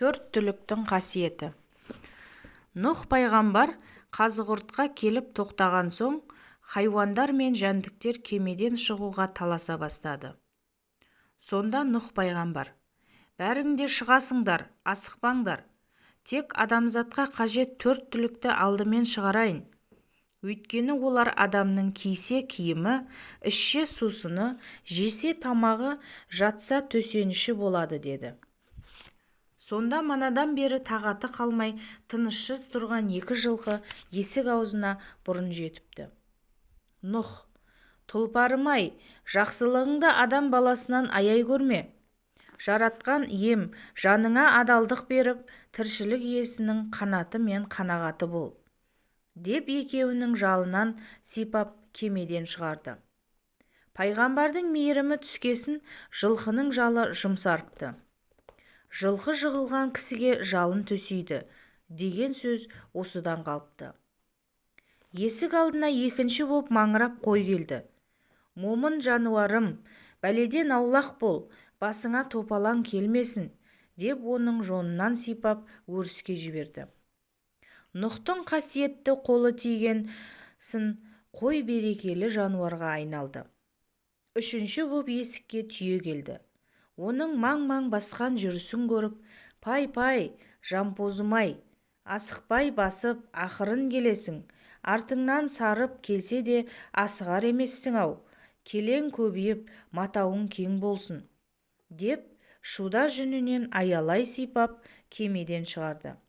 Төрт түліктің қасиеті. Нұх пайғамбар қазығұртқа келіп тоқтаған соң, хайуандар мен жәндіктер кемеден шығуға таласа бастады. Сонда Нұх пайғамбар: «Бәріңде шығасыңдар, асықпаңдар. Тек адамзатқа қажет төрт түлікті алдымен шығарайын. Өйткені олар адамның кисе киімі, ішсе сусыны, жесе тамағы, жатса төсеніші болады» деді. Сонда манадан бері тағаты қалмай тынышсыз тұрған екі жылқы есік аузына бұрын жетіпті. «Нұх, тұлпарым-ай, жақсылығыңды адам баласынан аяй көрме. Жаратқан ием жаныңа адалдық беріп, тіршілік иесінің қанаты мен қанағаты бол», деп екеуінің жалынан сипап кемеден шығарды. Пайғамбардың мейірімі түскесін жылқының жалы жұмсарыпты. «Жылқы жығылған кісіге жалын төсейді» деген сөз осыдан қалыпты. Есік алдына екінші боп маңырап қой келді. «Момын жануарым, бәледен аулақ бол, басыңа топалаң келмесін», деп оның жонынан сипап өріске жіберді. Нұхтың қасиетті қолы тиген сын қой берекелі жануарға айналды. Үшінші боп есікке түйе келді. Оның маң-маң басқан жүрісін көріп: «Пай-пай, жампозым-ай, асықпай басып ақырын келесің, артыңнан сарып келсе де асығар емессің-ау, келең көбейіп матауың кең болсын», деп шуда жүнінен аялай сипап кемеден шығарды.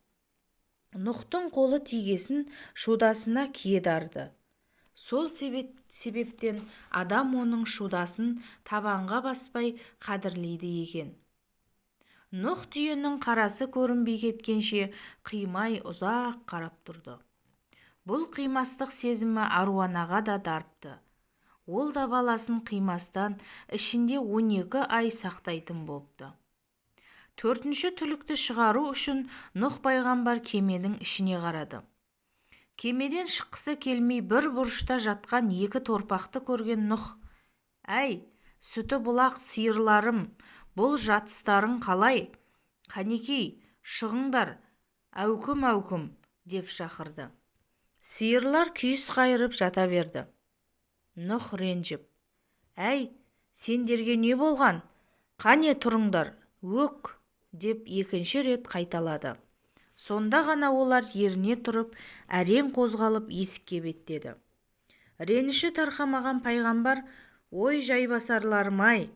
Нұхтың қолы тигесін шудасына кие дарды. Сол себептен адам оның шудасын табанға баспай қадірлейді екен. Нұх түйенің қарасы көрінбей кеткенше қимай ұзақ қарап тұрды. Бұл қимастық сезімі аруанаға да дарыпты. Ол да баласын қимастан ішінде 12 ай сақтайтын болыпты. Төртінші түлікті шығару үшін Нұх пайғамбар кеменің ішіне қарады. Кемеден шыққысы келмей бір бұрышта жатқан екі торпақты көрген Нұх: «Әй, сүті бұлақ сиырларым, бұл жатыстарың қалай? Қанекей, шығыңдар, әукім-әукім», деп шақырды. Сиырлар күйіс қайырып жата берді. Нұх ренжіп: «Әй, сендерге не болған? Қане тұрыңдар, өк», деп екінші рет қайталады. Сонда ғана олар еріне тұрып, әрең қозғалып есікке беттеді. Реніші тарқамаған пайғамбар: «Ой жайбасарларым-ай,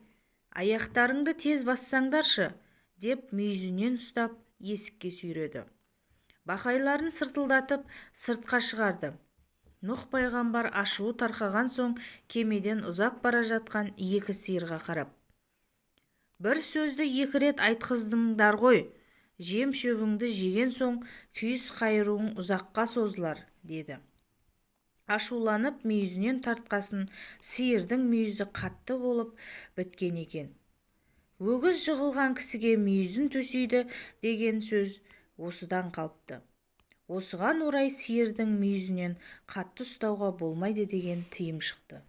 аяқтарыңды тез бассаңдаршы», деп мүйізінен ұстап есікке сүйреді. Бақайларын сыртылдатып сыртқа шығарды. Нұх пайғамбар ашуы тарқаған соң кемеден ұзап бара жатқан екі сиырға қарап: «Бір сөзді екі рет айтқыздыңдар ғой, жем шөбіңді жеген соң күйіс қайыруың ұзаққа созылар», деді. Ашуланып мүйізінен тартқасын сиырдың мүйізі қатты болып біткен екен. «Өгіз жығылған кісіге мүйізін төсейді» деген сөз осыдан қалыпты. Осыған орай сиырдың мүйізінен қатты ұстауға болмайды деген тыйым шықты.